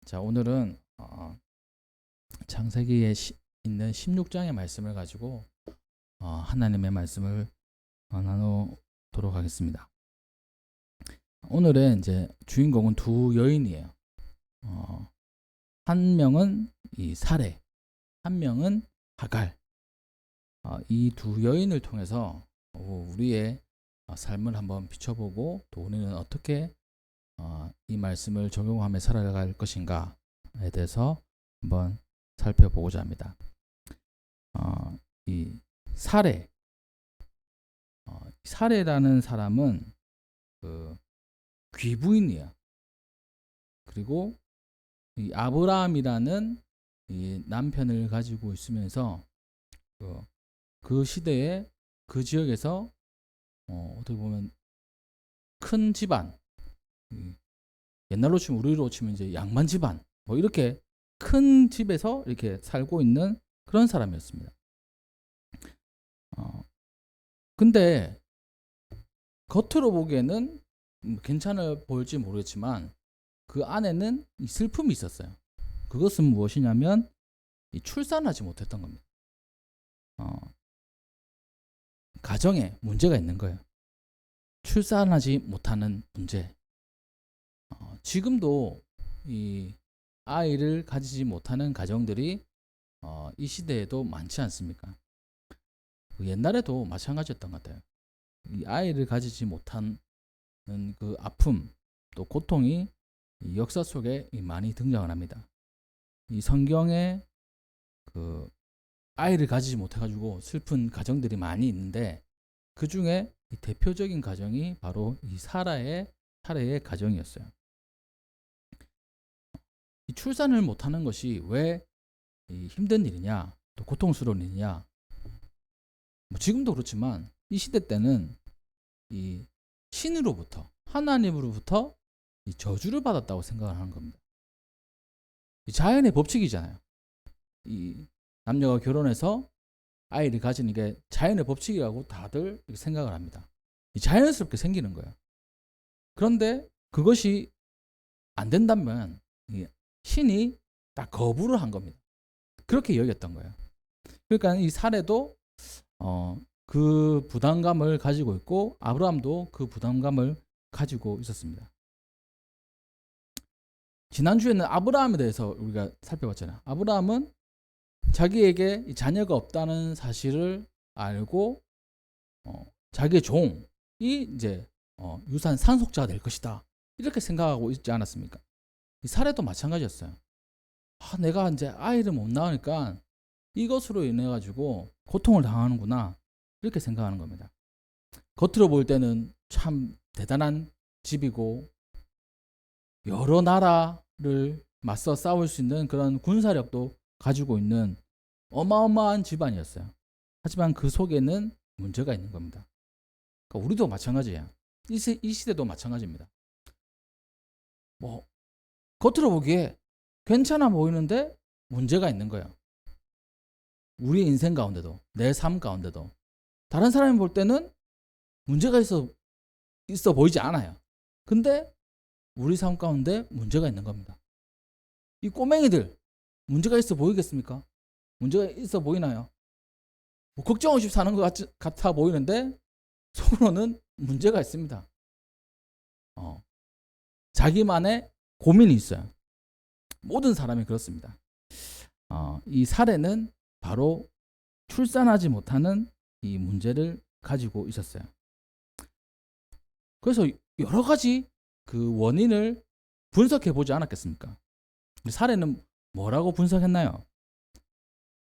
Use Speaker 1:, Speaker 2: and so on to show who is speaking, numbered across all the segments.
Speaker 1: 자, 오늘은 창세기에 있는 16장의 말씀을 가지고 하나님의 말씀을 나누도록 하겠습니다. 오늘은 이제 주인공은 두 여인이에요. 한 명은 이 사레, 한 명은 하갈. 이 두 여인을 통해서 우리의 삶을 한번 비춰보고 또 우리는 어떻게 이 말씀을 적용하며 살아갈 것인가에 대해서 한번 살펴보고자 합니다. 이 사레, 사레라는 사람은 그 귀부인이에요. 그리고 이 아브라함이라는 이 남편을 가지고 있으면서 그 시대에 그 지역에서 어떻게 보면 큰 집안, 옛날로 치면 우리로 치면 이제 양반 집안 뭐 이렇게 큰 집에서 이렇게 살고 있는 그런 사람이었습니다. 근데 겉으로 보기에는 괜찮아 보일지 모르겠지만 그 안에는 이 슬픔이 있었어요. 그것은 무엇이냐면 이 출산하지 못했던 겁니다. 가정에 문제가 있는 거예요. 출산하지 못하는 문제. 지금도 이 아이를 가지지 못하는 가정들이 이 시대에도 많지 않습니까? 옛날에도 마찬가지였던 것 같아요. 이 아이를 가지지 못하는 그 아픔 또 고통이 이 역사 속에 많이 등장을 합니다. 이 성경에 그 아이를 가지지 못해가지고 슬픈 가정들이 많이 있는데 그 중에 대표적인 가정이 바로 이 사라의 가정이었어요. 이 출산을 못하는 것이 왜 힘든 일이냐, 또 고통스러운 일이냐. 뭐 지금도 그렇지만 이 시대 때는 이 신으로부터 하나님으로부터 이 저주를 받았다고 생각을 하는 겁니다. 이 자연의 법칙이잖아요. 이 남녀가 결혼해서 아이를 가지는 게 자연의 법칙이라고 다들 생각을 합니다. 이 자연스럽게 생기는 거예요. 그런데 그것이 안 된다면 신이 딱 거부를 한 겁니다. 그렇게 여겼던 거예요. 그러니까 이 사례도 그 부담감을 가지고 있고 아브라함도 그 부담감을 가지고 있었습니다. 지난주에는 아브라함에 대해서 우리가 살펴봤잖아요. 아브라함은 자기에게 자녀가 없다는 사실을 알고 자기의 종이 이제 유산 상속자가 될 것이다. 이렇게 생각하고 있지 않았습니까? 이 사례도 마찬가지였어요. 내가 이제 아이를 못 낳으니까 이것으로 인해 가지고 고통을 당하는구나 이렇게 생각하는 겁니다. 겉으로 볼 때는 참 대단한 집이고 여러 나라를 맞서 싸울 수 있는 그런 군사력도 가지고 있는 어마어마한 집안이었어요. 하지만 그 속에는 문제가 있는 겁니다. 그러니까 우리도 마찬가지예요. 이 시대도 마찬가지입니다. 뭐 겉으로 보기에 괜찮아 보이는데 문제가 있는 거예요. 우리 인생 가운데도, 내 삶 가운데도 다른 사람이 볼 때는 문제가 있어 보이지 않아요. 근데 우리 삶 가운데 문제가 있는 겁니다. 이 꼬맹이들 문제가 있어 보이겠습니까? 문제가 있어 보이나요? 뭐 걱정 없이 사는 것 같아 보이는데 속으로는 문제가 있습니다. 자기만의 고민이 있어요. 모든 사람이 그렇습니다. 이 사례는 바로 출산하지 못하는 이 문제를 가지고 있었어요. 그래서 여러 가지 그 원인을 분석해 보지 않았겠습니까? 사례는 뭐라고 분석했나요?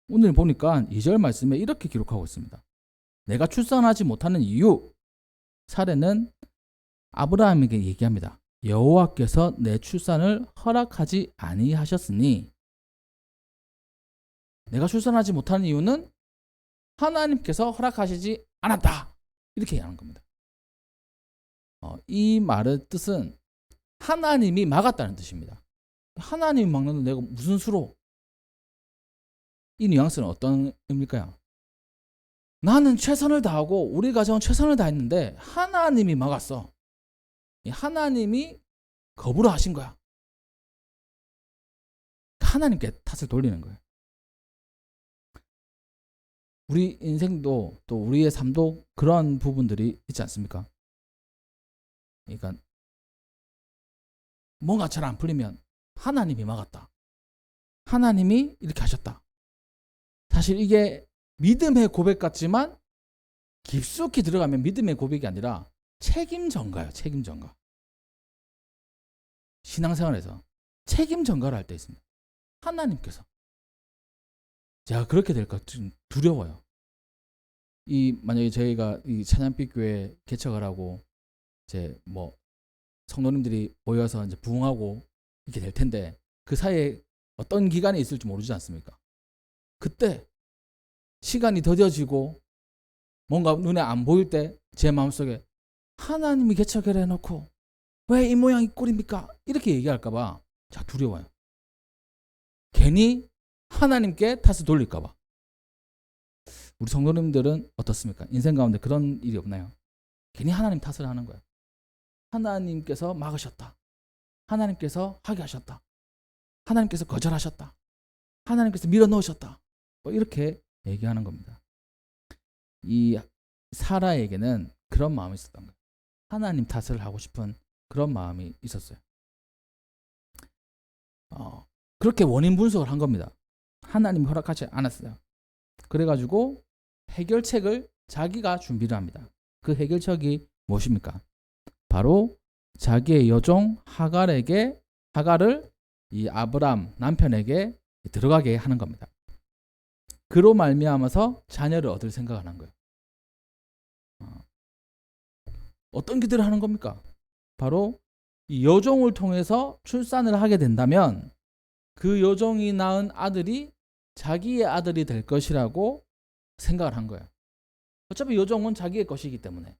Speaker 1: 오늘 보니까 2절 말씀에 이렇게 기록하고 있습니다. 내가 출산하지 못하는 이유. 사례는 아브라함에게 얘기합니다. 여호와께서 내 출산을 허락하지 아니하셨으니 내가 출산하지 못하는 이유는 하나님께서 허락하시지 않았다. 이렇게 얘기하는 겁니다. 이 말의 뜻은 하나님이 막았다는 뜻입니다. 하나님이 막는데 내가 무슨 수로? 이 뉘앙스는 어떤 의미일까요? 나는 최선을 다하고 우리 가정은 최선을 다했는데 하나님이 막았어. 하나님이 거부를 하신 거야. 하나님께 탓을 돌리는 거예요. 우리 인생도 또 우리의 삶도 그런 부분들이 있지 않습니까? 그러니까 뭔가 잘 안 풀리면 하나님이 막았다. 하나님이 이렇게 하셨다. 사실 이게 믿음의 고백 같지만 깊숙이 들어가면 믿음의 고백이 아니라 책임 전가예요. 책임 전가. 신앙생활에서 책임 전가를 할 때 있습니다. 하나님께서. 제가 그렇게 될까 좀 두려워요. 만약에 저희가 이 찬양빛 교회 개척을 하고 이제 뭐 성도님들이 모여서 이제 부흥하고 이렇게 될 텐데 그 사이에 어떤 기간이 있을지 모르지 않습니까? 그때 시간이 더뎌지고 뭔가 눈에 안 보일 때 제 마음속에 하나님이 개척을 해놓고 왜 이 모양 이 꼴입니까? 이렇게 얘기할까봐 자 두려워요. 괜히 하나님께 탓을 돌릴까봐. 우리 성도님들은 어떻습니까? 인생 가운데 그런 일이 없나요? 괜히 하나님 탓을 하는 거예요. 하나님께서 막으셨다. 하나님께서 하게 하셨다. 하나님께서 거절하셨다. 하나님께서 밀어넣으셨다. 뭐 이렇게 얘기하는 겁니다. 이 사라에게는 그런 마음이 있었던 거예요. 하나님 탓을 하고 싶은 그런 마음이 있었어요. 그렇게 원인 분석을 한 겁니다. 하나님이 허락하지 않았어요. 그래가지고 해결책을 자기가 준비를 합니다. 그 해결책이 무엇입니까? 바로 자기의 여종 하갈을 이 아브람 남편에게 들어가게 하는 겁니다. 그로 말미암아서 자녀를 얻을 생각을 한 거예요. 어떤 기대를 하는 겁니까? 바로 이 여종을 통해서 출산을 하게 된다면 그 여종이 낳은 아들이 자기의 아들이 될 것이라고 생각을 한 거예요. 어차피 여종은 자기의 것이기 때문에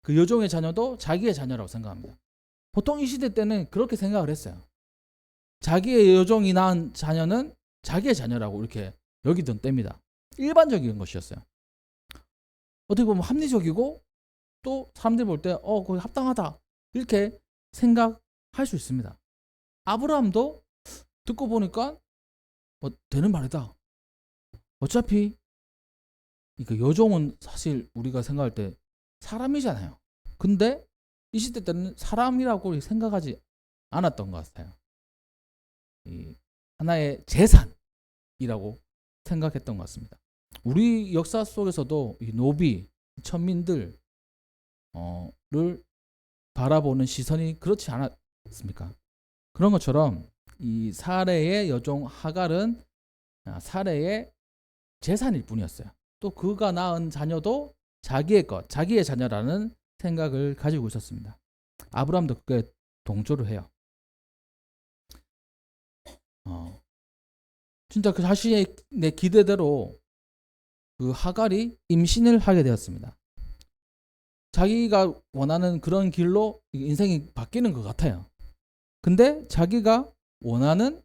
Speaker 1: 그 여종의 자녀도 자기의 자녀라고 생각합니다. 보통 이 시대 때는 그렇게 생각을 했어요. 자기의 여종이 낳은 자녀는 자기의 자녀라고 이렇게 여기던 때입니다. 일반적인 것이었어요. 어떻게 보면 합리적이고 또 사람들이 볼 때 거기 합당하다 이렇게 생각할 수 있습니다. 아브라함도 듣고 보니까 되는 말이다. 어차피 그 여종은 사실 우리가 생각할 때 사람이잖아요. 근데 이 시대 때는 사람이라고 생각하지 않았던 것 같아요. 하나의 재산이라고 생각했던 것 같습니다. 우리 역사 속에서도 이 노비, 천민들 를 바라보는 시선이 그렇지 않았습니까? 그런 것처럼 이 사레의 여종 하갈은 사레의 재산일 뿐이었어요. 또 그가 낳은 자녀도 자기의 것, 자기의 자녀라는 생각을 가지고 있었습니다. 아브라함도 그게 동조를 해요. 진짜 그 자신의 기대대로 그 하갈이 임신을 하게 되었습니다. 자기가 원하는 그런 길로 인생이 바뀌는 것 같아요. 근데 자기가 원하는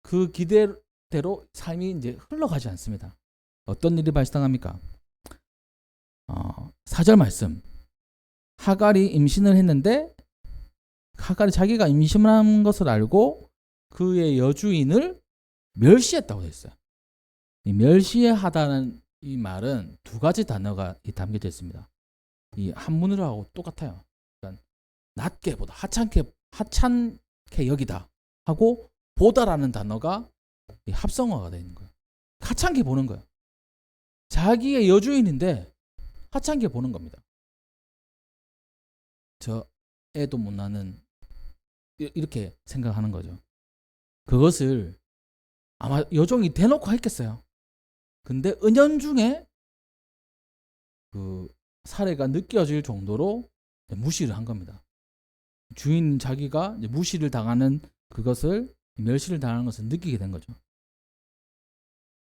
Speaker 1: 그 기대대로 삶이 이제 흘러가지 않습니다. 어떤 일이 발생합니까? 4절 말씀. 하갈이 임신을 했는데 하갈이 자기가 임신한 것을 알고 그의 여주인을 멸시했다고 되어 있어요. 이 멸시하다는 이 말은 두 가지 단어가 담겨져 있습니다. 이 한문으로하고 똑같아요. 그러니까 낮게 보다, 하찮게 여기다 하고 보다라는 단어가 합성어가 되어 있는 거예요. 하찮게 보는 거예요. 자기의 여주인인데 하찮게 보는 겁니다. 저 애도 못 낳는 이렇게 생각하는 거죠. 그것을 아마 여종이 대놓고 했겠어요. 근데 은연중에 그 사례가 느껴질 정도로 무시를 한 겁니다. 주인 자기가 무시를 당하는 그것을, 멸시를 당하는 것을 느끼게 된 거죠.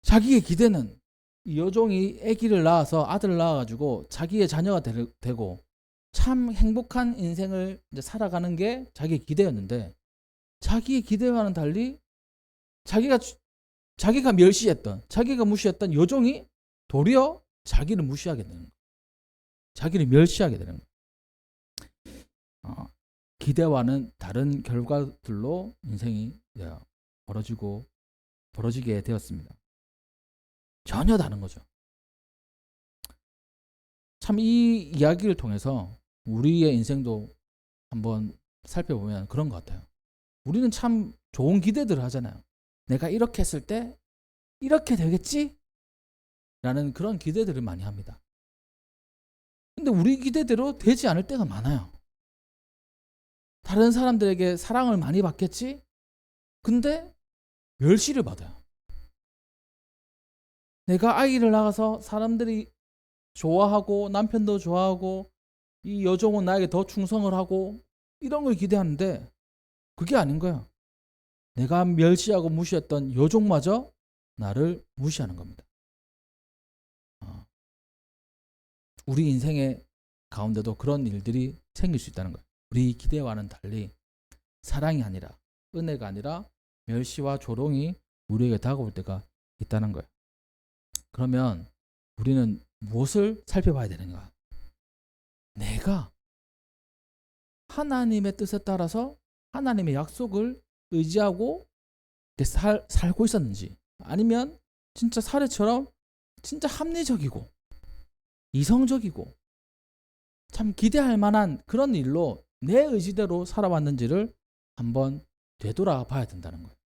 Speaker 1: 자기의 기대는 이 여종이 아기를 낳아서 아들을 낳아가지고 자기의 자녀가 되고 참 행복한 인생을 이제 살아가는 게 자기의 기대였는데 자기의 기대와는 달리 자기가 멸시했던, 자기가 무시했던 여종이 도리어 자기를 무시하게 되는 거예요. 자기를 멸시하게 되는 거예요. 기대와는 다른 결과들로 인생이 벌어지고 벌어지게 되었습니다. 전혀 다른 거죠. 참 이 이야기를 통해서 우리의 인생도 한번 살펴보면 그런 것 같아요. 우리는 참 좋은 기대들을 하잖아요. 내가 이렇게 했을 때 이렇게 되겠지? 라는 그런 기대들을 많이 합니다. 근데 우리 기대대로 되지 않을 때가 많아요. 다른 사람들에게 사랑을 많이 받겠지? 근데 멸시를 받아요. 내가 아이를 낳아서 사람들이 좋아하고 남편도 좋아하고 이 여종은 나에게 더 충성을 하고 이런 걸 기대하는데 그게 아닌 거야. 내가 멸시하고 무시했던 여종마저 나를 무시하는 겁니다. 우리 인생의 가운데도 그런 일들이 생길 수 있다는 거예요. 우리 기대와는 달리 사랑이 아니라 은혜가 아니라 멸시와 조롱이 우리에게 다가올 때가 있다는 거예요. 그러면 우리는 무엇을 살펴봐야 되는가? 내가 하나님의 뜻에 따라서 하나님의 약속을 의지하고 살고 있었는지, 아니면 진짜 사례처럼 진짜 합리적이고 이성적이고 참 기대할 만한 그런 일로 내 의지대로 살아왔는지를 한번 되돌아봐야 된다는 거예요.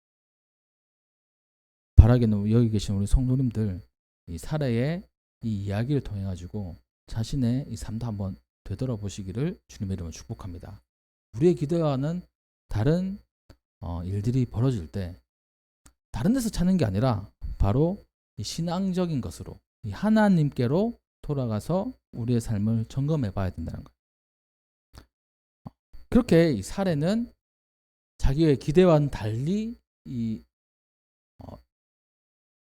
Speaker 1: 바라기는 여기 계신 우리 성도님들 이 사례의 이 이야기를 통해 가지고 자신의 이 삶도 한번 되돌아보시기를 주님의 이름으로 축복합니다. 우리의 기대와는 다른 일들이 벌어질 때 다른 데서 찾는 게 아니라 바로 이 신앙적인 것으로 이 하나님께로 돌아가서 우리의 삶을 점검해 봐야 된다는 거예요. 그렇게 이 사례는 자기의 기대와는 달리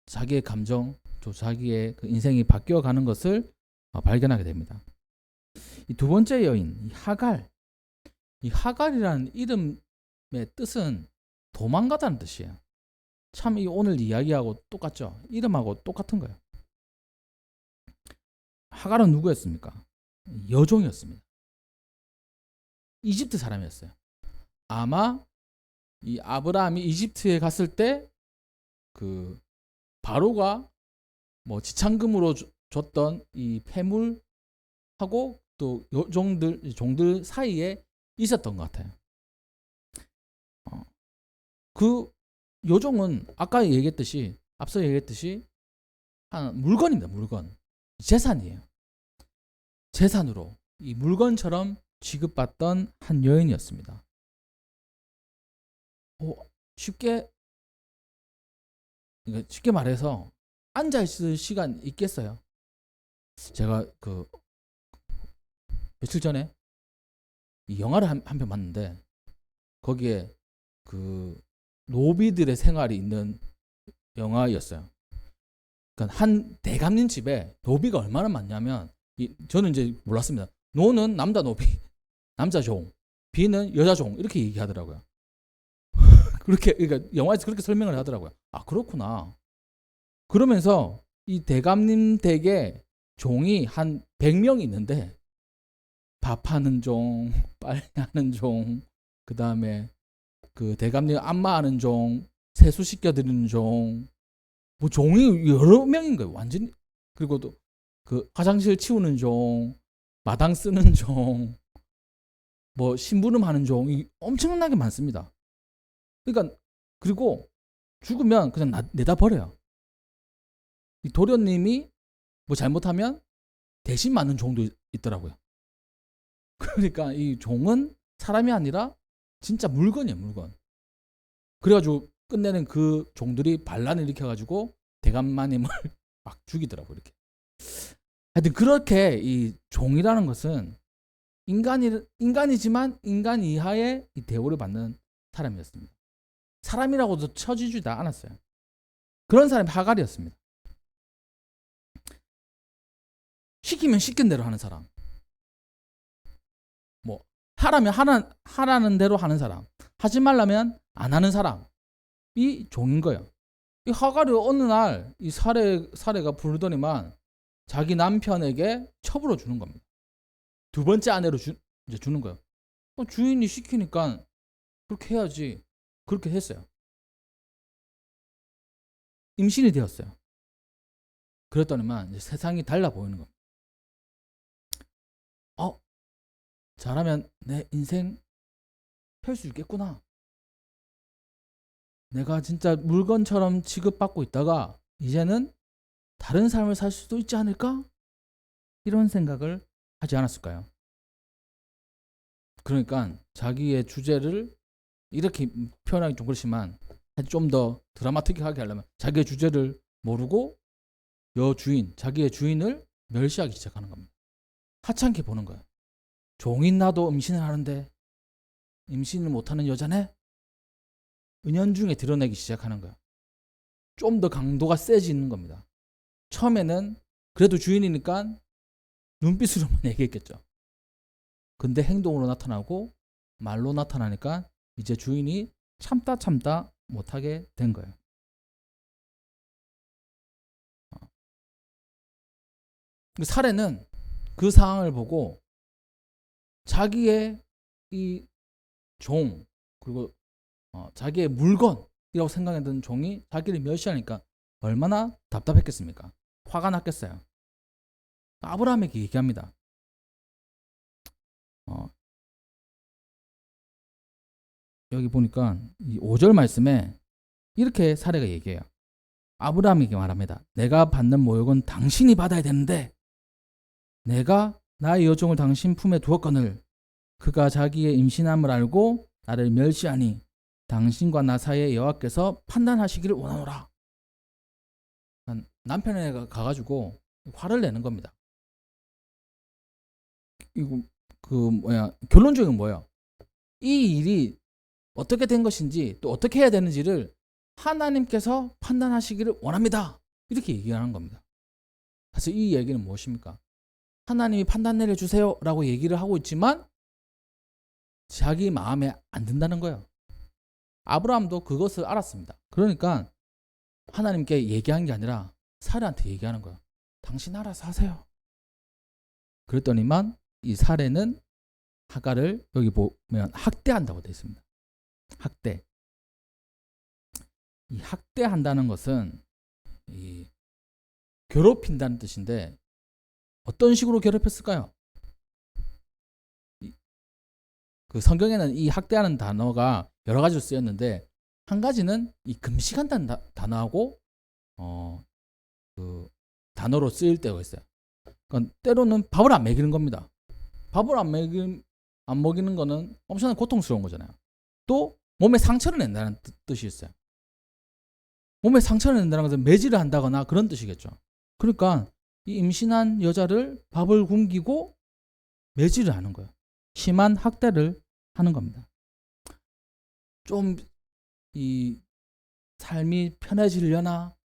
Speaker 1: 자기의 감정, 또 자기의 그 인생이 바뀌어가는 것을 발견하게 됩니다. 이 두 번째 여인, 이 하갈이라는 이름의 뜻은 도망가다는 뜻이에요. 참 이 오늘 이야기하고 똑같죠? 이름하고 똑같은 거예요. 하갈은 누구였습니까? 여종이었습니다. 이집트 사람이었어요. 아마 이 아브라함이 이집트에 갔을 때 그 바로가 뭐 지참금으로 줬던 이 폐물하고 또 종들 사이에 있었던 것 같아요. 그 여종은 아까 얘기했듯이 앞서 얘기했듯이 한 물건입니다. 물건. 재산이에요. 재산으로 이 물건처럼 취급받던 한 여인이었습니다. 쉽게 말해서 앉아 있을 시간 있겠어요? 제가 그 며칠 전에 이 영화를 한 편 봤는데 거기에 그 노비들의 생활이 있는 영화였어요. 그러니까 한 대감님 집에 노비가 얼마나 많냐면 저는 이제 몰랐습니다. 노는 남자 노비, 남자 종, 비는 여자 종 이렇게 얘기하더라고요. 그러니까 영화에서 그렇게 설명을 하더라고요. 아 그렇구나. 그러면서 이 대감님 댁에 종이 한 100명이 있는데 밥하는 종, 빨래하는 종, 그 다음에 그 대감님 안마하는 종, 세수 시켜드리는 종, 뭐 종이 여러 명인 거예요. 완전히. 그리고 또 그 화장실 치우는 종, 마당 쓰는 종, 뭐 심부름 하는 종이 엄청나게 많습니다. 그러니까 그리고 죽으면 그냥 내다 버려요. 이 도련님이 뭐 잘못하면 대신 맞는 종도 있더라고요. 그러니까 이 종은 사람이 아니라 진짜 물건이에요, 물건. 그래가지고 끝내는 그 종들이 반란을 일으켜가지고 대감마님을 막 죽이더라고요, 이렇게. 하여튼 그렇게 이 종이라는 것은 인간이지만 인간 이하의 이 대우를 받는 사람이었습니다. 사람이라고도 쳐주지도 않았어요. 그런 사람이 하갈이었습니다. 시키면 시킨 대로 하는 사람. 뭐 하라면 하라는 대로 하는 사람. 하지 말라면 안 하는 사람이 종인 거예요. 이 하갈이 어느 날 이 사례가 부르더니만 자기 남편에게 첩으로 주는 겁니다. 두 번째 아내로 이제 주는 거예요. 주인이 시키니까 그렇게 해야지. 그렇게 했어요. 임신이 되었어요. 그랬더니만 이제 세상이 달라 보이는 겁니다. 잘하면 내 인생 펼 수 있겠구나. 내가 진짜 물건처럼 취급받고 있다가 이제는 다른 삶을 살 수도 있지 않을까? 이런 생각을 하지 않았을까요? 그러니까 자기의 주제를 이렇게 표현하기 좀 그렇지만 좀 더 드라마틱하게 하려면 자기의 주제를 모르고 여주인, 자기의 주인을 멸시하기 시작하는 겁니다. 하찮게 보는 거예요. 종인 나도 임신을 하는데 임신을 못하는 여자네? 은연중에 드러내기 시작하는 거예요. 좀 더 강도가 세지는 겁니다. 처음에는 그래도 주인이니까 눈빛으로만 얘기했겠죠. 근데 행동으로 나타나고 말로 나타나니까 이제 주인이 참다 못하게 된 거예요. 사례는 그 상황을 보고 자기의 이 종, 그리고 자기의 물건이라고 생각했던 종이 자기를 멸시하니까 얼마나 답답했겠습니까? 화가 났겠어요. 아브라함에게 얘기합니다. 여기 보니까 이 5절 말씀에 이렇게 사례가 얘기해요. 아브라함에게 말합니다. 내가 받는 모욕은 당신이 받아야 되는데 내가 나의 여종을 당신 품에 두었거늘 그가 자기의 임신함을 알고 나를 멸시하니 당신과 나 사이에 여호와께서 판단하시기를 원하노라. 남편에게 가가지고 화를 내는 겁니다. 이거 결론적인 뭐예요? 이 일이 어떻게 된 것인지 또 어떻게 해야 되는지를 하나님께서 판단하시기를 원합니다. 이렇게 얘기하는 겁니다. 그래서 이 얘기는 무엇입니까? 하나님이 판단 내려주세요 라고 얘기를 하고 있지만 자기 마음에 안 든다는 거예요. 아브라함도 그것을 알았습니다. 그러니까 하나님께 얘기한 게 아니라 사례한테 얘기하는 거예요. 당신 알아서 하세요. 그랬더니만 이 사례는 하갈을 여기 보면 학대한다고 되어 있습니다. 학대. 이 학대한다는 것은 이 괴롭힌다는 뜻인데 어떤 식으로 괴롭혔을까요? 그 성경에는 이 학대하는 단어가 여러 가지로 쓰였는데 한 가지는 이 금식한다는 단어하고 그 단어로 쓰일 때가 있어요. 그러니까 때로는 밥을 안 먹이는 겁니다. 밥을 안 먹이는 거는 엄청나게 고통스러운 거잖아요. 또 몸에 상처를 낸다는 뜻이 있어요. 몸에 상처를 낸다는 것은 매질을 한다거나 그런 뜻이겠죠. 그러니까 이 임신한 여자를 밥을 굶기고 매질을 하는 거예요. 심한 학대를 하는 겁니다. 좀 이 삶이 편해지려나,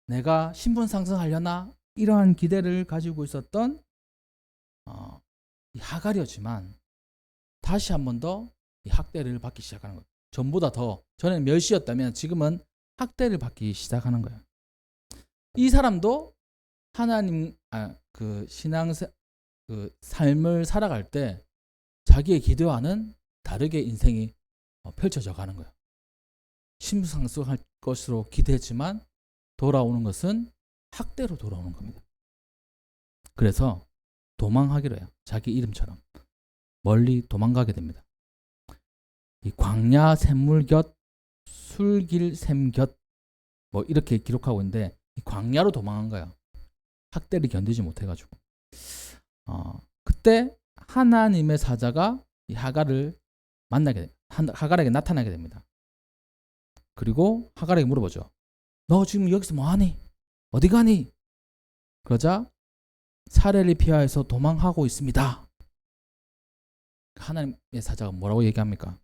Speaker 1: 내가 신분 상승하려나 이러한 기대를 가지고 있었던 이 하갈이었지만 다시 한 번 더 이 학대를 받기 시작하는 거예요. 전보다 더 전에는 멸시였다면 지금은 학대를 받기 시작하는 거예요. 이 사람도 하나님 그 삶을 살아갈 때 자기의 기대와는 다르게 인생이 펼쳐져 가는 거예요. 신분상승할 것으로 기대했지만 돌아오는 것은 학대로 돌아오는 겁니다. 그래서 도망하기로 해요. 자기 이름처럼 멀리 도망가게 됩니다. 이 광야 샘물 곁 술길 샘 곁 뭐 이렇게 기록하고 있는데 이 광야로 도망한 거예요. 학대를 견디지 못해가지고 그때 하나님의 사자가 이 하갈을 하갈에게 나타나게 됩니다. 그리고 하갈에게 물어보죠. 너 지금 여기서 뭐하니? 어디 가니? 그러자 사례를 피하여서 도망하고 있습니다. 하나님의 사자가 뭐라고 얘기합니까?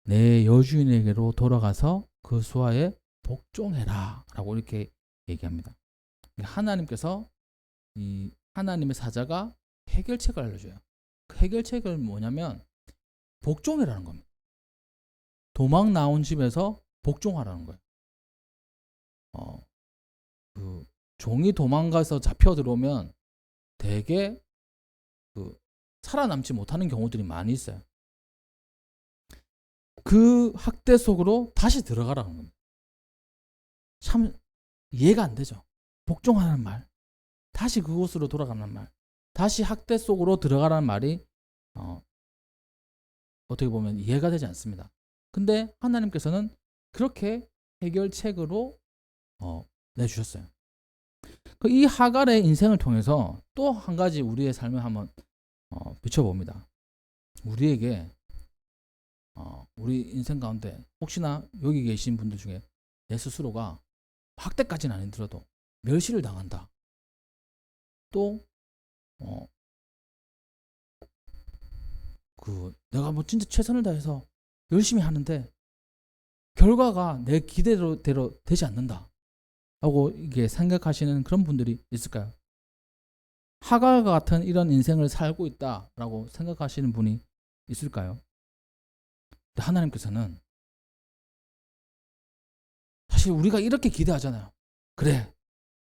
Speaker 1: 내 여주인에게로 돌아가서 그 수하에 복종해라 라고 이렇게 얘기합니다. 하나님께서 이 하나님의 사자가 해결책을 알려줘요. 그 해결책은 뭐냐면 복종이라는 겁니다. 도망 나온 집에서 복종하라는 거예요. 그 종이 도망가서 잡혀 들어오면 되게 살아남지 못하는 경우들이 많이 있어요. 그 학대 속으로 다시 들어가라는 겁니다. 참 이해가 안 되죠. 복종하는 말, 다시 그곳으로 돌아가는 말, 다시 학대 속으로 들어가라는 말이 어떻게 보면 이해가 되지 않습니다. 근데 하나님께서는 그렇게 해결책으로 내주셨어요. 이 하갈의 인생을 통해서 또 한 가지 우리의 삶을 한번 비춰봅니다. 우리에게 우리 인생 가운데 혹시나 여기 계신 분들 중에 내 스스로가 학대까지는 아니더라도 멸시를 당한다. 또 내가 뭐 진짜 최선을 다해서 열심히 하는데 결과가 내 기대대로 되지 않는다 라고 이게 생각하시는 그런 분들이 있을까요? 하갈과 같은 이런 인생을 살고 있다라고 생각하시는 분이 있을까요? 하나님께서는 사실 우리가 이렇게 기대하잖아요. 그래,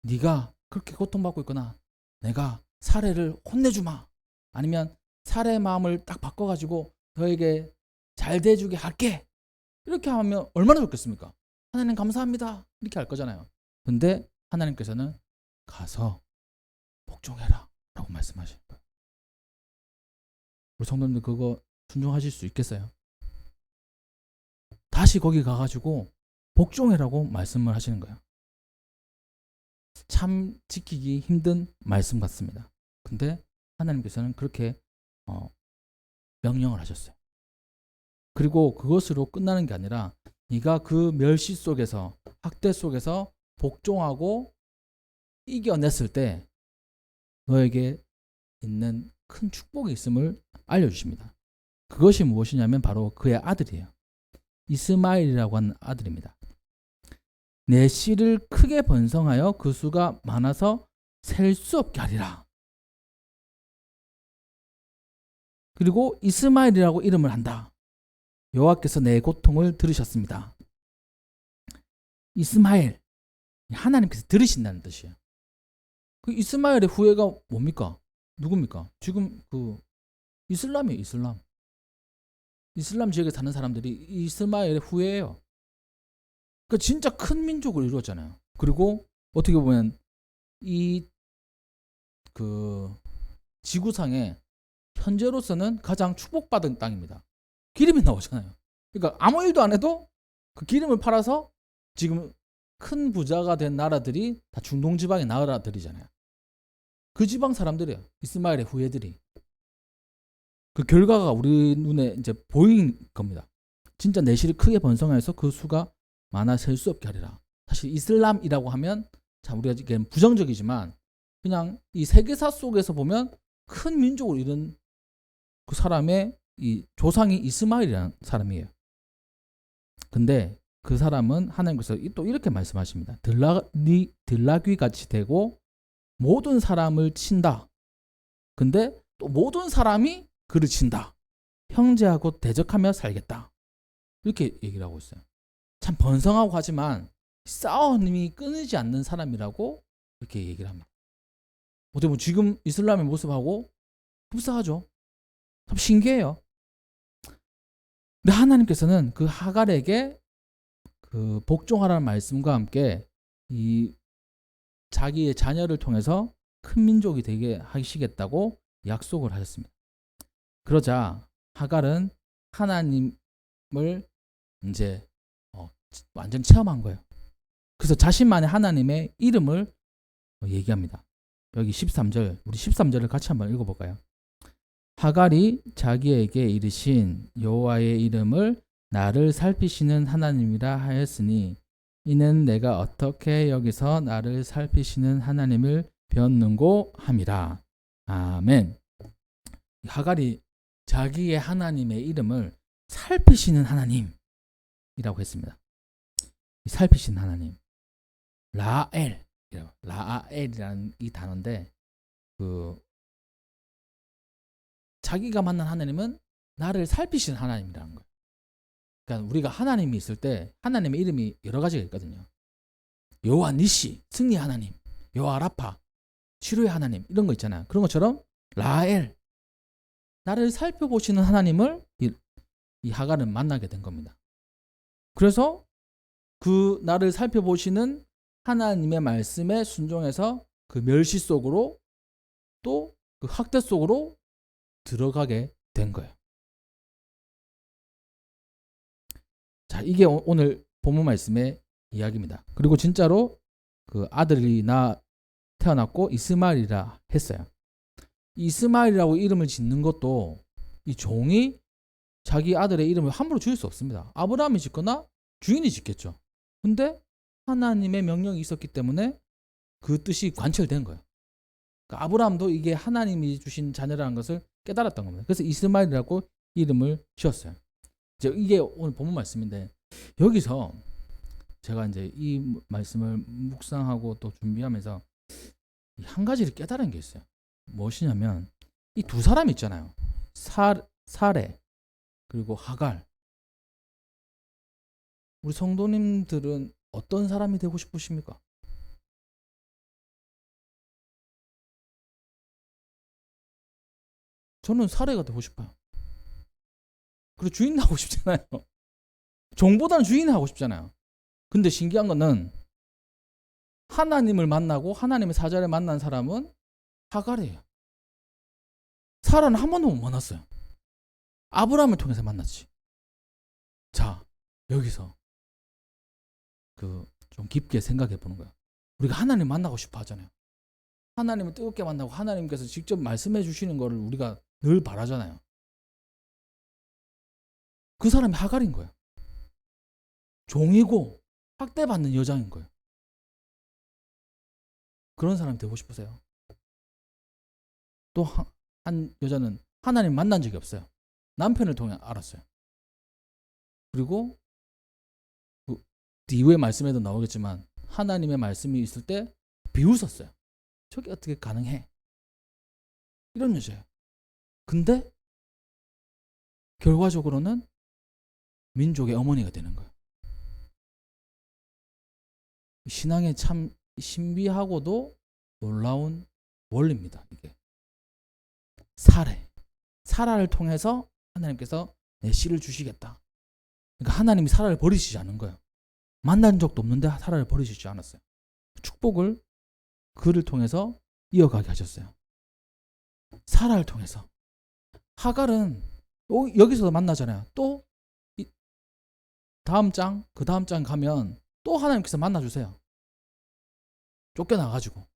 Speaker 1: 네가 그렇게 고통받고 있거나 내가 사례를 혼내주마, 아니면 사례의 마음을 딱 바꿔가지고 너에게 잘 돼주게 할게, 이렇게 하면 얼마나 좋겠습니까? 하나님 감사합니다 이렇게 할 거잖아요. 근데 하나님께서는 가서 복종해라 라고 말씀하시는 거예요. 우리 성도님들 그거 순종하실 수 있겠어요? 다시 거기 가가지고 복종해라고 말씀을 하시는 거예요. 참 지키기 힘든 말씀 같습니다. 근데 하나님께서는 그렇게 명령을 하셨어요. 그리고 그것으로 끝나는 게 아니라 네가 그 멸시 속에서, 학대 속에서 복종하고 이겨냈을 때 너에게 있는 큰 축복이 있음을 알려주십니다. 그것이 무엇이냐면 바로 그의 아들이에요. 이스마엘이라고 하는 아들입니다. 내 씨를 크게 번성하여 그 수가 많아서 셀 수 없게 하리라. 그리고 이스마엘이라고 이름을 한다. 여호와께서 내 고통을 들으셨습니다. 이스마엘, 하나님께서 들으신다는 뜻이에요. 그 이스마엘의 후예가 뭡니까? 누굽니까? 지금 이슬람이에요. 이슬람 지역에 사는 사람들이 이스마엘의 후예예요. 그러니까 진짜 큰 민족을 이루었잖아요. 그리고 어떻게 보면 이 지구상에 현재로서는 가장 축복받은 땅입니다. 기름이 나오잖아요. 그러니까 아무 일도 안 해도 그 기름을 팔아서 지금 큰 부자가 된 나라들이 다 중동 지방의 나라들이잖아요. 그 지방 사람들이에요. 이스마엘의 후예들이. 그 결과가 우리 눈에 이제 보인 겁니다. 진짜 내실이 크게 번성해서 그 수가 많아 셀 수 없게 하리라. 사실 이슬람이라고 하면 참 우리가 지금 부정적이지만 그냥 이 세계사 속에서 보면 큰 민족을 이룬 그 사람의 이 조상이 이스마엘이라는 사람이에요. 근데 그 사람은 하나님께서 또 이렇게 말씀하십니다. 들나귀 같이 되고 모든 사람을 친다. 근데 또 모든 사람이 그를 친다. 형제하고 대적하며 살겠다. 이렇게 얘기를 하고 있어요. 참 번성하고 하지만 싸움이 끊이지 않는 사람이라고 이렇게 얘기를 합니다. 어떻게 보면 지금 이슬람의 모습하고 흡사하죠. 참 신기해요. 근데 하나님께서는 그 하갈에게 그 복종하라는 말씀과 함께 이 자기의 자녀를 통해서 큰 민족이 되게 하시겠다고 약속을 하셨습니다. 그러자 하갈은 하나님을 이제 완전 체험한 거예요. 그래서 자신만의 하나님의 이름을 얘기합니다. 여기 13절, 우리 13절을 같이 한번 읽어볼까요? 하갈이 자기에게 이르신 여호와의 이름을 나를 살피시는 하나님이라 하였으니 이는 내가 어떻게 여기서 나를 살피시는 하나님을 배웠는고 함이라. 아멘. 하갈이 자기의 하나님의 이름을 살피시는 하나님이라고 했습니다. 살피시는 하나님, 라엘이라는 이 단어인데 자기가 만난 하나님은 나를 살피시는 하나님이라는 거예요. 그러니까 우리가 하나님이 있을 때 하나님의 이름이 여러 가지가 있거든요. 여호와 니시, 승리 하나님, 여호와 라파, 치료의 하나님, 이런 거 있잖아요. 그런 것처럼 라엘, 나를 살펴보시는 하나님을 이 하갈은 만나게 된 겁니다. 그래서 그 나를 살펴보시는 하나님의 말씀에 순종해서 그 멸시 속으로 또 그 학대 속으로 들어가게 된 거예요. 자, 이게 오늘 본문 말씀의 이야기입니다. 그리고 진짜로 그 아들이 태어났고 이스마엘이라 했어요. 이스마엘이라고 이름을 짓는 것도 이 종이 자기 아들의 이름을 함부로 지을 수 없습니다. 아브라함이 짓거나 주인이 짓겠죠. 근데 하나님의 명령이 있었기 때문에 그 뜻이 관철된 거예요. 그러니까 아브라함도 이게 하나님이 주신 자녀라는 것을 깨달았던 겁니다. 그래서 이스마엘이라고 이름을 지었어요. 이제 이게 오늘 본문 말씀인데, 여기서 제가 이제 이 말씀을 묵상하고 또 준비하면서 한 가지를 깨달은 게 있어요. 무엇이냐면 이 두 사람 있잖아요. 사레 그리고 하갈. 우리 성도님들은 어떤 사람이 되고 싶으십니까? 저는 사례가 되고 싶어요. 그리고 주인 하고 싶잖아요. 종보다는 주인이 하고 싶잖아요. 근데 신기한 거는 하나님을 만나고 하나님의 사자를 만난 사람은 하갈이에요. 사라는 한 번도 못 만났어요. 아브라함을 통해서 만났지. 자, 여기서 좀 깊게 생각해 보는 거예요. 우리가 하나님 만나고 싶어 하잖아요. 하나님을 뜨겁게 만나고 하나님께서 직접 말씀해 주시는 거를 우리가 늘 바라잖아요. 그 사람이 하갈인 거예요. 종이고 학대받는 여자인 거예요. 그런 사람이 되고 싶으세요? 또 한 여자는 하나님 만난 적이 없어요. 남편을 통해 알았어요. 그리고 뒤에 말씀에도 나오겠지만 하나님의 말씀이 있을 때 비웃었어요. 저게 어떻게 가능해? 이런 여자예요. 근데 결과적으로는 민족의 어머니가 되는 거예요. 신앙의 참 신비하고도 놀라운 원리입니다. 이게 사라를 통해서 하나님께서 내 씨를 주시겠다. 그러니까 하나님이 사라를 버리시지 않은 거예요. 만난 적도 없는데 사라를 버리시지 않았어요. 축복을 그를 통해서 이어가게 하셨어요. 사라를 통해서. 하갈은 여기서도 만나잖아요. 또 그 다음 장 가면 또 하나님께서 만나주세요. 쫓겨나가지고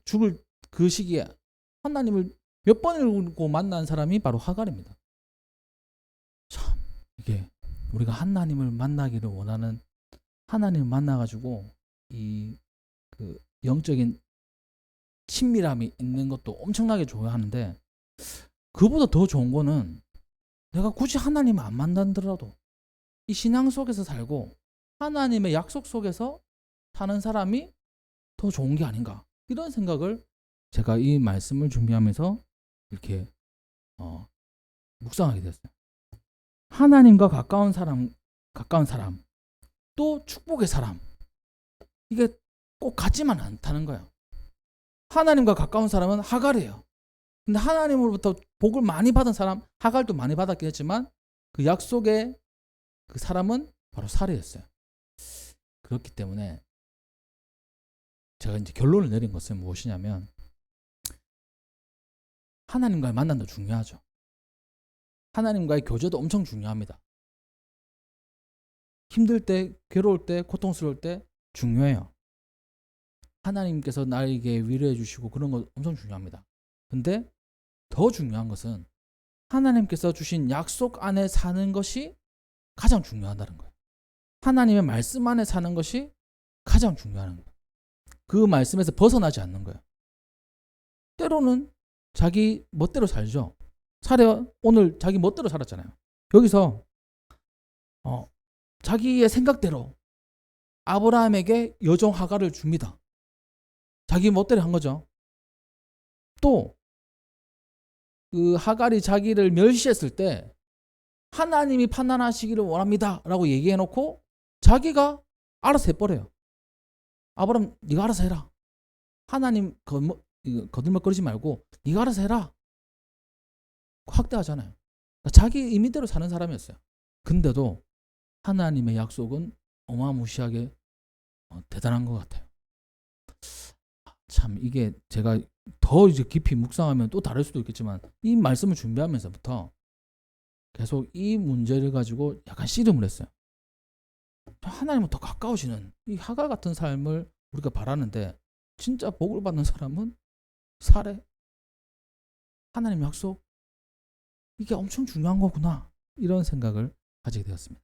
Speaker 1: 죽을 그 시기에 하나님을 몇 번을 만난 사람이 바로 하갈입니다. 참, 이게 우리가 하나님을 만나기를 원하는, 하나님을 만나가지고 그 영적인 친밀함이 있는 것도 엄청나게 좋아하는데, 그보다 더 좋은 거는 내가 굳이 하나님을 안 만나더라도 이 신앙 속에서 살고 하나님의 약속 속에서 사는 사람이 더 좋은 게 아닌가, 이런 생각을 제가 이 말씀을 준비하면서 이렇게 묵상하게 됐어요. 하나님과 가까운 사람 또 축복의 사람, 이게 꼭 같지만 않다는 거예요. 하나님과 가까운 사람은 하갈이에요. 근데 하나님으로부터 복을 많이 받은 사람, 하갈도 많이 받았긴 했지만 그 약속의 그 사람은 바로 사례였어요. 그렇기 때문에 제가 이제 결론을 내린 것은 무엇이냐면, 하나님과의 만남도 중요하죠. 하나님과의 교제도 엄청 중요합니다. 힘들 때, 괴로울 때, 고통스러울 때 중요해요. 하나님께서 나에게 위로해 주시고 그런 거 엄청 중요합니다. 근데 더 중요한 것은 하나님께서 주신 약속 안에 사는 것이 가장 중요하다는 거예요. 하나님의 말씀 안에 사는 것이 가장 중요한 거예요. 그 말씀에서 벗어나지 않는 거예요. 때로는 자기 멋대로 살죠. 오늘 자기 멋대로 살았잖아요. 여기서 자기의 생각대로 아브라함에게 여종 하갈을 줍니다. 자기 멋대로 한 거죠. 또 그 하갈이 자기를 멸시했을 때 하나님이 판단하시기를 원합니다 라고 얘기해놓고 자기가 알아서 해버려요. 아브라함, 네가 알아서 해라. 하나님 거들먹거리지 말고 네가 알아서 해라. 확대하잖아요. 그러니까 자기 의미대로 사는 사람이었어요. 근데도 하나님의 약속은 어마무시하게 대단한 것 같아요. 참 이게 제가 더 이제 깊이 묵상하면 또 다를 수도 있겠지만 이 말씀을 준비하면서부터 계속 이 문제를 가지고 약간 씨름을 했어요. 하나님은 더 가까우시는 이 하갈 같은 삶을 우리가 바라는데 진짜 복을 받는 사람은 살해, 하나님 약속, 이게 엄청 중요한 거구나, 이런 생각을 가지게 되었습니다.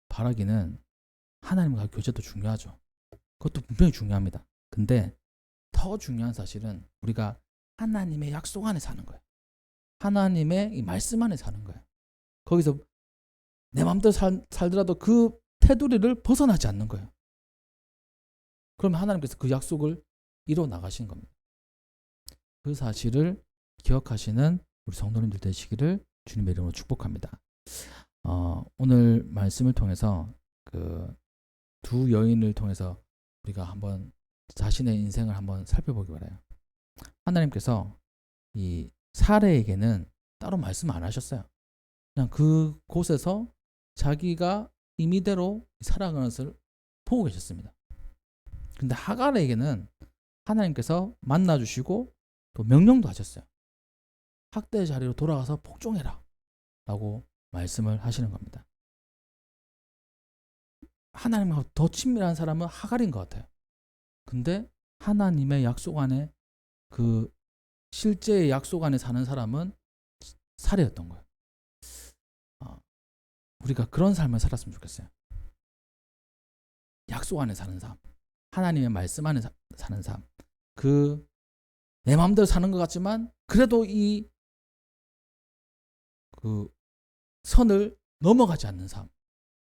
Speaker 1: 바라기는 하나님과 교제도 중요하죠. 그것도 분명히 중요합니다. 근데 더 중요한 사실은 우리가 하나님의 약속 안에 사는 거예요. 하나님의 이 말씀 안에 사는 거예요. 거기서 내 마음대로 살더라도 그 테두리를 벗어나지 않는 거예요. 그러면 하나님께서 그 약속을 이뤄 나가신 겁니다. 그 사실을 기억하시는 우리 성도님들 되시기를 주님의 이름으로 축복합니다. 오늘 말씀을 통해서 그 두 여인을 통해서 우리가 한번 자신의 인생을 한번 살펴보기 바라요. 하나님께서 이 사례에게는 따로 말씀 안 하셨어요. 그냥 그 곳에서 자기가 임의대로 살아가는 것을 보고 계셨습니다. 근데 하갈에게는 하나님께서 만나주시고 또 명령도 하셨어요. 학대 자리로 돌아가서 복종해라 라고 말씀을 하시는 겁니다. 하나님하고 더 친밀한 사람은 하갈인 것 같아요. 근데 하나님의 약속 안에, 그 실제의 약속 안에 사는 사람은 사례였던 거예요. 우리가 그런 삶을 살았으면 좋겠어요. 약속 안에 사는 삶, 하나님의 말씀 안에 사는 삶. 그 내 마음대로 사는 것 같지만 그래도 그 선을 넘어가지 않는 삶,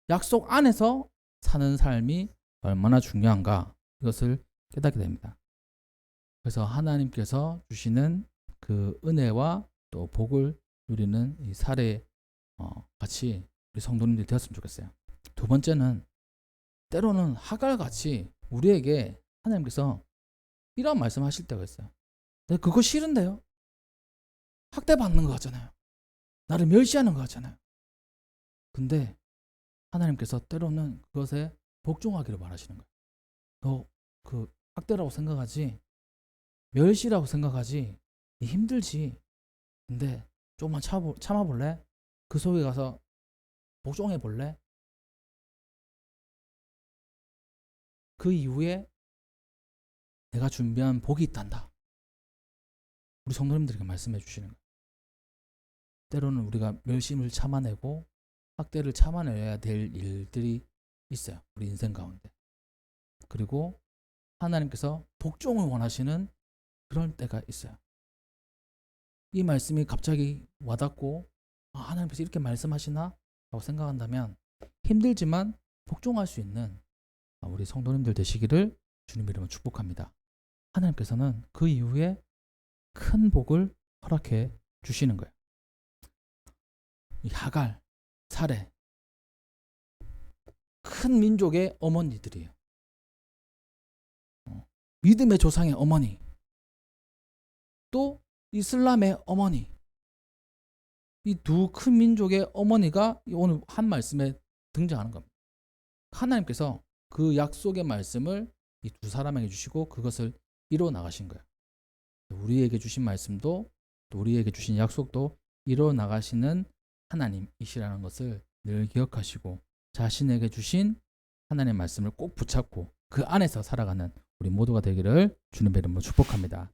Speaker 1: 약속 안에서 사는 삶이 얼마나 중요한가, 이것을 깨닫게 됩니다. 그래서 하나님께서 주시는 그 은혜와 또 복을 누리는 이 사례 같이 우리 성도님들이 되었으면 좋겠어요. 두 번째는 때로는 하갈같이 우리에게 하나님께서 이런 말씀하실 때가 있어요. 내가 그거 싫은데요? 학대받는 것 같잖아요. 나를 멸시하는 것 같잖아요. 근데 하나님께서 때로는 그것에 복종하기를 바라시는 거예요. 너 그 학대라고 생각하지, 멸시라고 생각하지, 힘들지. 근데 조금만 참아볼래? 그 속에 가서 복종해볼래? 그 이후에 내가 준비한 복이 있단다. 우리 성도님들에게 말씀해 주시는 거예요. 때로는 우리가 멸심을 참아내고 학대를 참아내야 될 일들이 있어요. 우리 인생 가운데. 그리고 하나님께서 복종을 원하시는 그런 때가 있어요. 이 말씀이 갑자기 와닿고 하나님께서 이렇게 말씀하시나? 라고 생각한다면 힘들지만 복종할 수 있는 우리 성도님들 되시기를 주님 이름으로 축복합니다. 하나님께서는 그 이후에 큰 복을 허락해 주시는 거예요. 이 하갈, 사레, 큰 민족의 어머니들이에요. 믿음의 조상의 어머니, 또 이슬람의 어머니, 이 두 큰 민족의 어머니가 오늘 한 말씀에 등장하는 겁니다. 하나님께서 그 약속의 말씀을 이 두 사람에게 주시고 그것을 이루어 나가신 거예요. 우리에게 주신 말씀도 또 우리에게 주신 약속도 이루어 나가시는 하나님이시라는 것을 늘 기억하시고 자신에게 주신 하나님의 말씀을 꼭 붙잡고 그 안에서 살아가는 우리 모두가 되기를 주님의 이름으로 축복합니다.